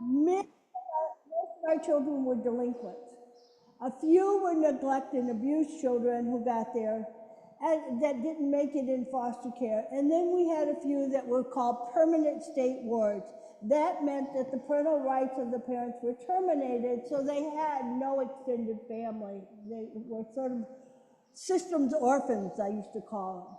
Most of our children were delinquents. A few were neglect and abused children who got there and that didn't make it in foster care. And then we had a few that were called permanent state wards. That meant that the parental rights of the parents were terminated, so they had no extended family. They were sort of systems orphans, I used to call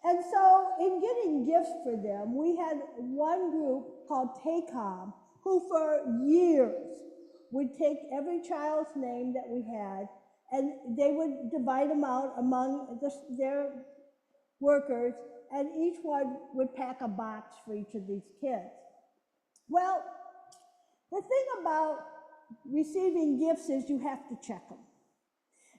them. And so, in getting gifts for them, we had one group called TACOM, who for years would take every child's name that we had, and they would divide them out among their workers, and each one would pack a box for each of these kids. Well, the thing about receiving gifts is you have to check them.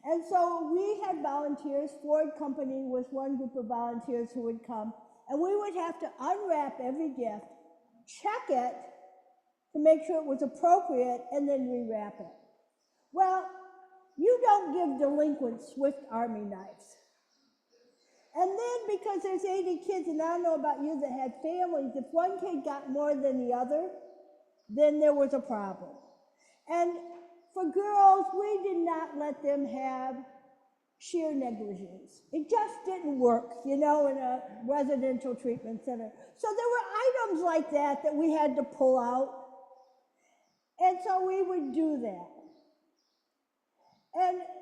And so we had volunteers. Ford Company was one group of volunteers who would come, and we would have to unwrap every gift, check it to make sure it was appropriate, and then rewrap it. Well, you don't give delinquents Swift Army knives. And then because there's 80 kids, and I don't know about you that had families, if one kid got more than the other, then there was a problem. And for girls, we did not let them have sheer negligence. It just didn't work, in a residential treatment center. So there were items like that that we had to pull out. And so we would do that.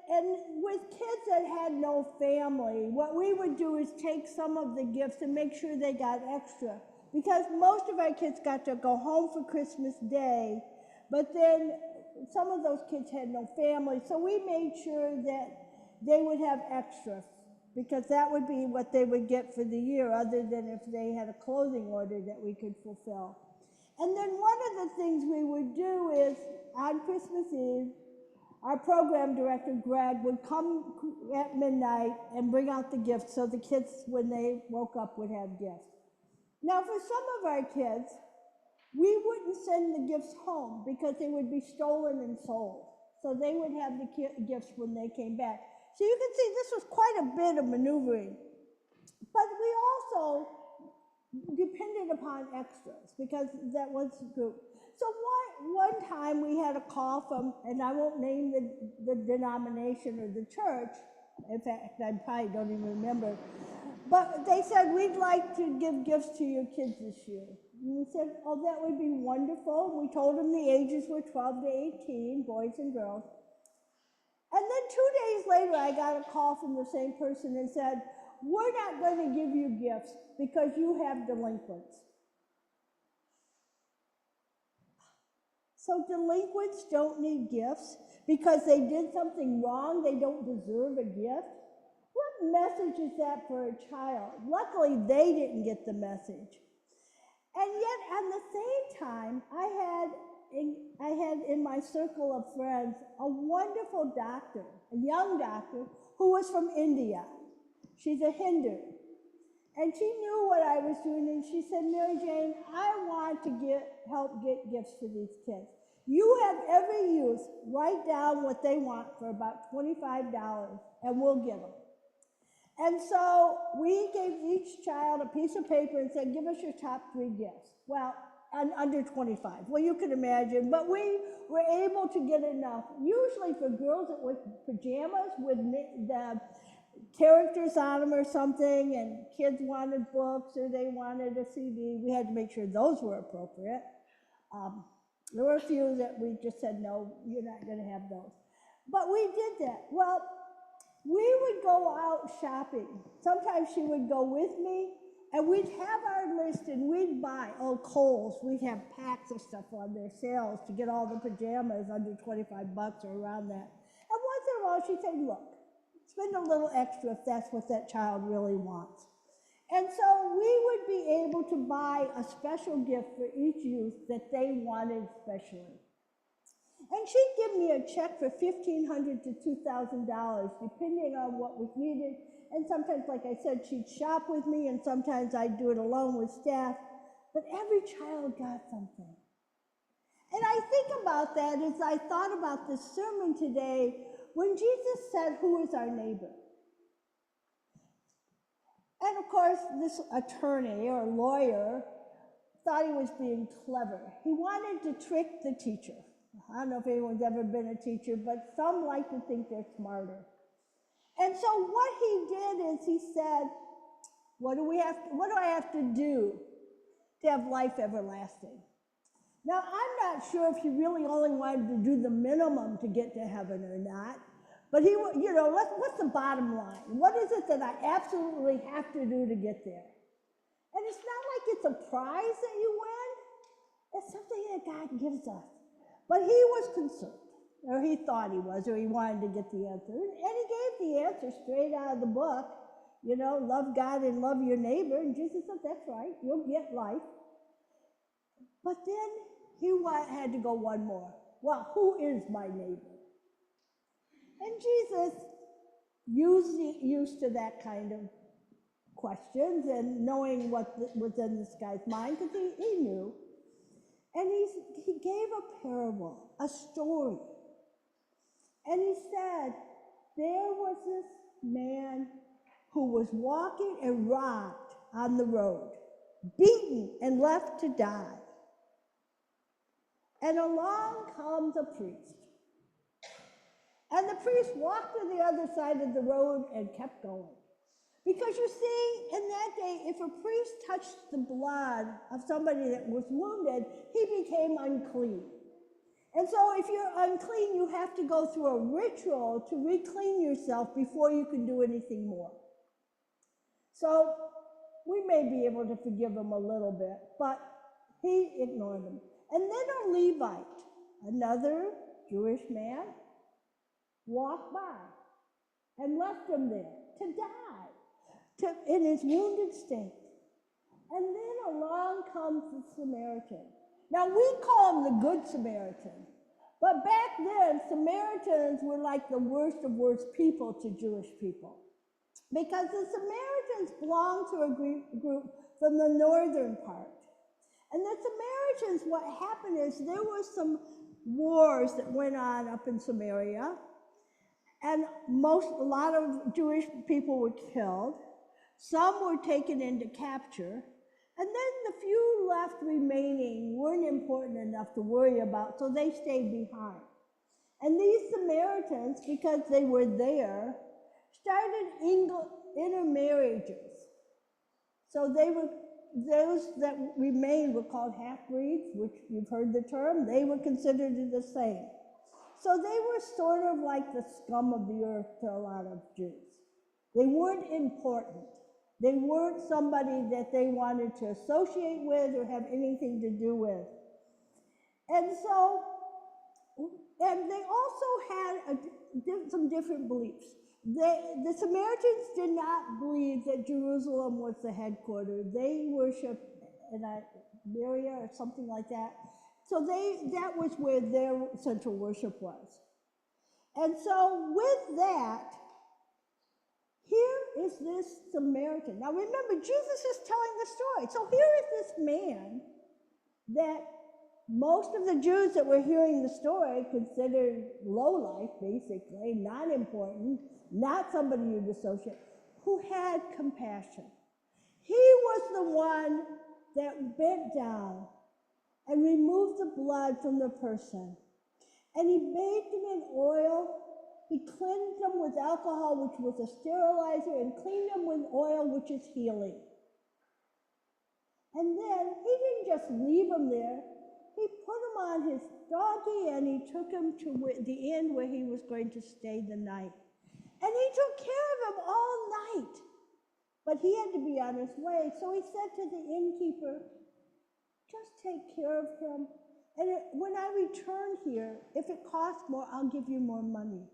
And with kids that had no family, what we would do is take some of the gifts and make sure they got extra. Because most of our kids got to go home for Christmas Day, but then some of those kids had no family, so we made sure that they would have extra, because that would be what they would get for the year, other than if they had a clothing order that we could fulfill. And then one of the things we would do is, on Christmas Eve, our program director, Greg, would come at midnight and bring out the gifts so the kids, when they woke up, would have gifts. Now, for some of our kids, we wouldn't send the gifts home because they would be stolen and sold. So they would have the gifts when they came back. So you can see this was quite a bit of maneuvering. But we also depended upon extras because that was the group. So one time we had a call from, and I won't name the denomination or the church. In fact, I probably don't even remember. But they said, we'd like to give gifts to your kids this year. And we said, oh, that would be wonderful. We told them the ages were 12 to 18, boys and girls. And then 2 days later, I got a call from the same person and said, we're not going to give you gifts because you have delinquents. So delinquents don't need gifts because they did something wrong, they don't deserve a gift? What message is that for a child? Luckily, they didn't get the message. And yet, at the same time, I had in my circle of friends a wonderful doctor, a young doctor, who was from India. She's a Hindu. And she knew what I was doing, and she said, Mary Jane, I want to help get gifts for these kids. You have every youth write down what they want for about $25, and we'll give them. And so we gave each child a piece of paper and said, give us your top 3 gifts. Well, under 25. Well, you can imagine, but we were able to get enough. Usually for girls, it was pajamas with the characters on them or something, and kids wanted books or they wanted a CD. We had to make sure those were appropriate. There were a few that we just said, no, you're not going to have those. But we did that. Well, we would go out shopping. Sometimes she would go with me, and we'd have our list, and we'd buy, Kohl's, we'd have packs of stuff on their sales to get all the pajamas under $25 or around that. And once in a while, she'd say, look, spend a little extra if that's what that child really wants. And so we would be able to buy a special gift for each youth that they wanted specially. And she'd give me a check for $1,500 to $2,000, depending on what was needed. And sometimes, like I said, she'd shop with me, and sometimes I'd do it alone with staff. But every child got something. And I think about that as I thought about this sermon today, when Jesus said, who is our neighbor? And of course, this attorney or lawyer thought he was being clever. He wanted to trick the teacher. I don't know if anyone's ever been a teacher, but some like to think they're smarter. And so what he did is he said, what do I have to do to have life everlasting? Now, I'm not sure if he really only wanted to do the minimum to get to heaven or not, but what's the bottom line? What is it that I absolutely have to do to get there? And it's not like it's a prize that you win. It's something that God gives us. But he was concerned, or he thought he was, or he wanted to get the answer. And he gave the answer straight out of the book. Love God and love your neighbor. And Jesus said, that's right, you'll get life. But then he had to go one more. Well, who is my neighbor? And Jesus, used to that kind of questions and knowing what was in this guy's mind, because he knew. And he gave a parable, a story. And he said, there was this man who was walking and rocked on the road, beaten and left to die. And along comes a priest. And the priest walked to the other side of the road and kept going. Because you see, in that day, if a priest touched the blood of somebody that was wounded, he became unclean. And so if you're unclean, you have to go through a ritual to re-clean yourself before you can do anything more. So we may be able to forgive him a little bit, but he ignored him. And then a Levite, another Jewish man, walked by and left him there to die in his wounded state. And then along comes the Samaritan. Now we call him the Good Samaritan, but back then Samaritans were like the worst of worst people to Jewish people, because the Samaritans belonged to a group from the northern part. And the Samaritans, what happened is there were some wars that went on up in Samaria, and a lot of Jewish people were killed. Some were taken into capture, and then the few left remaining weren't important enough to worry about, so they stayed behind. And these Samaritans, because they were there, started intermarriages. So those that remained were called half-breeds, which you've heard the term. They were considered the same. So they were sort of like the scum of the earth to a lot of Jews. They weren't important. They weren't somebody that they wanted to associate with or have anything to do with. And they also had some different beliefs. The Samaritans did not believe that Jerusalem was the headquarters. They worshiped in Iberia or something like that. So that was where their central worship was. And so with that, here is this Samaritan. Now remember, Jesus is telling the story. So here is this man that most of the Jews that were hearing the story considered low life, basically, not important, not somebody you'd associate, who had compassion. He was the one that bent down and removed the blood from the person. And he bathed him in oil. He cleansed him with alcohol, which was a sterilizer, and cleaned him with oil, which is healing. And then he didn't just leave him there. He put him on his donkey and he took him to the inn where he was going to stay the night. And he took care of him all night. But he had to be on his way. So he said to the innkeeper, just take care of him. And when I return here, if it costs more, I'll give you more money.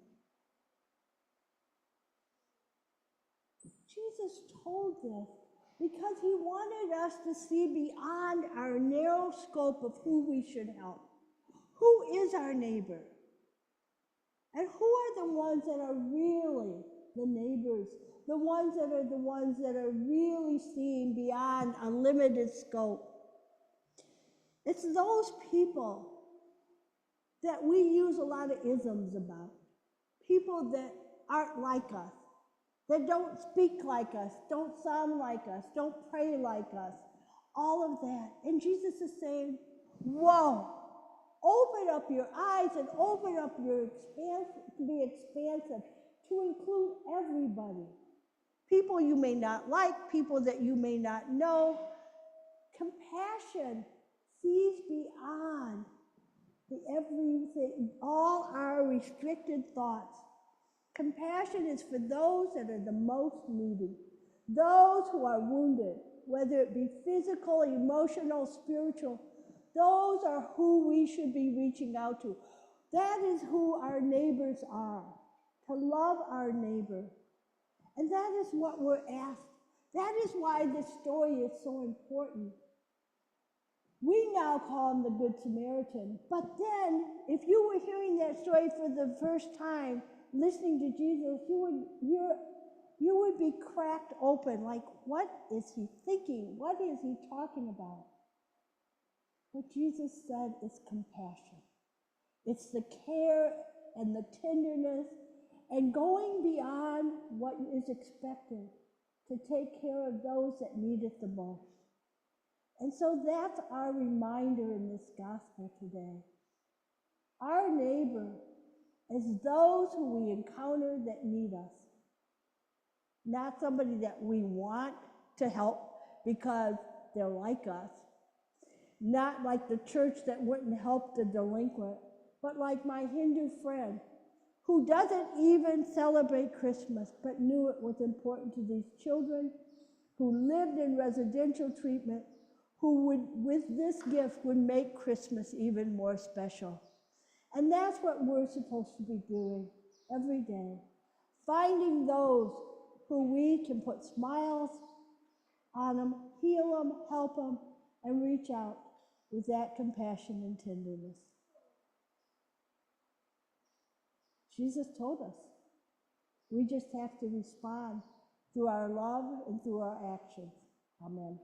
Jesus told this because he wanted us to see beyond our narrow scope of who we should help. Who is our neighbor? And who are the ones that are really the neighbors? The ones that are really seeing beyond a limited scope. It's those people that we use a lot of isms about. People that aren't like us, that don't speak like us, don't sound like us, don't pray like us, all of that. And Jesus is saying, whoa, open up your eyes and open up your to be expansive, to include everybody. People you may not like, people that you may not know. Compassion sees beyond the everything, all our restricted thoughts. Compassion is for those that are the most needy, those who are wounded, whether it be physical, emotional, spiritual. Those are who we should be reaching out to. That is who our neighbors are, to love our neighbor. And that is what we're asked. That is why this story is so important. We now call him the Good Samaritan. But then, if you were hearing that story for the first time, listening to Jesus, you would be cracked open. Like, what is he thinking? What is he talking about? What Jesus said is compassion. It's the care and the tenderness and going beyond what is expected to take care of those that need it the most. And so that's our reminder in this gospel today. Our neighbor is those who we encounter that need us. Not somebody that we want to help because they're like us. Not like the church that wouldn't help the delinquent, but like my Hindu friend who doesn't even celebrate Christmas, but knew it was important to these children who lived in residential treatment, who would, with this gift, would make Christmas even more special. And that's what we're supposed to be doing every day, finding those who we can put smiles on them, heal them, help them, and reach out with that compassion and tenderness. Jesus told us. We just have to respond through our love and through our actions. Amen.